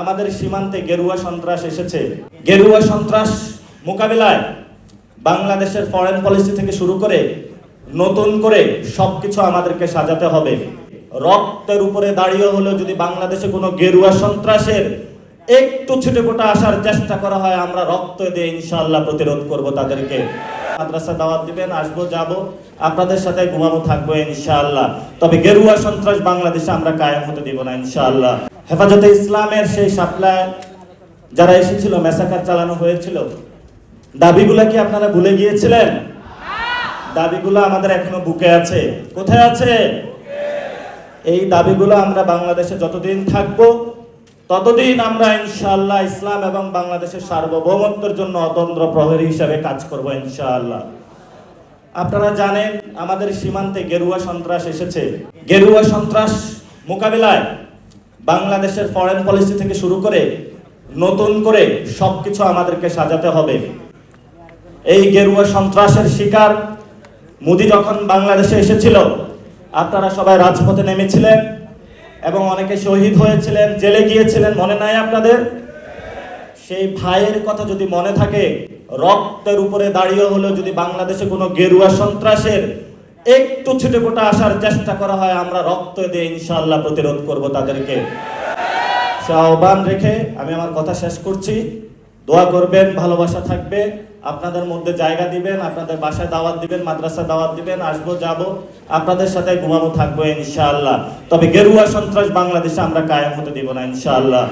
আমাদের সীমান্তে গেরুয়া সন্ত্রাস এসেছে। গেরুয়া সন্ত্রাস মোকাবিলায় বাংলাদেশের ফরেন পলিসি থেকে শুরু করে নতুন করে সবকিছু আমাদেরকে সাজাতে হবে। রক্তের উপরে দাঁড়িয়ে হলেও যদি বাংলাদেশে কোনো গেরুয়া সন্ত্রাসের একটু ছিটেফোঁটা আসার চেষ্টা করা হয়, আমরা রক্ত দিয়ে ইনশাআল্লাহ প্রতিরোধ করব তাদেরকে। মাদ্রাসা দাওয়াত দিবেন, আসবো যাব, আপনাদের সাথে ঘুমাবো, থাকবো ইনশাআল্লাহ। তবে গেরুয়া সন্ত্রাস বাংলাদেশে আমরা কায়েম হতে দিব না ইনশাআল্লাহ। হেফাজতে ইসলামের সেই শাপলায় যারা এসেছিল, মেসাকার চালানো হয়েছিল, দাবিগুলা কি আপনারা ভুলে গিয়েছিলেন? দাবিগুলো আমাদের এখনো বুকে আছে। কোথায় আছে? এই দাবিগুলো আমরা বাংলাদেশে যতদিন থাকবো ততদিন আমরা ইনশাআল্লাহ ইসলাম এবং বাংলাদেশের সার্বভৌমত্বের জন্য অতন্দ্র প্রহরী হিসেবে কাজ করব ইনশাআল্লাহ। আপনারা জানেন আমাদের সীমান্তে গেরুয়া সন্ত্রাস এসেছে। গেরুয়া সন্ত্রাস মোকাবিলায় বাংলাদেশের ফরেন পলিসি থেকে শুরু করে নতুন করে সবকিছু আমাদেরকে সাজাতে হবে। এই গেরুয়া সন্ত্রাসের শিকার মোদি যখন বাংলাদেশে এসেছিল, আপনারা সবাই রাজপথে নেমেছিলেন এবং অনেকে শহীদ হয়েছিলেন, জেলে গিয়েছিলেন, মনে নাই আপনাদের? সেই ভাইয়ের কথা যদি মনে থাকে, রক্তের উপরে দাঁড়িয়ে হলেও যদি বাংলাদেশে কোনো গেরুয়া সন্ত্রাসের একটু ছিটেফোঁটা আসার চেষ্টা করা হয়, আমরা রক্ত দিয়ে ইনশাআল্লাহ প্রতিরোধ করব তাদেরকে। সে আহ্বান রেখে আমি আমার কথা শেষ করছি। দোয়া করবেন, ভালোবাসা থাকবে, আপনাদের মধ্যে জায়গা দিবেন, আপনাদের বাসায় দাওয়াত দিবেন, মাদ্রাসা দাওয়াত দিবেন, আসবো যাব, আপনাদের সাথে ঘুমাবো, থাকবো ইনশাআল্লাহ। তবে গেরুয়া সন্ত্রাস বাংলাদেশে আমরা কায়েম হতে দিব না ইনশাআল্লাহ।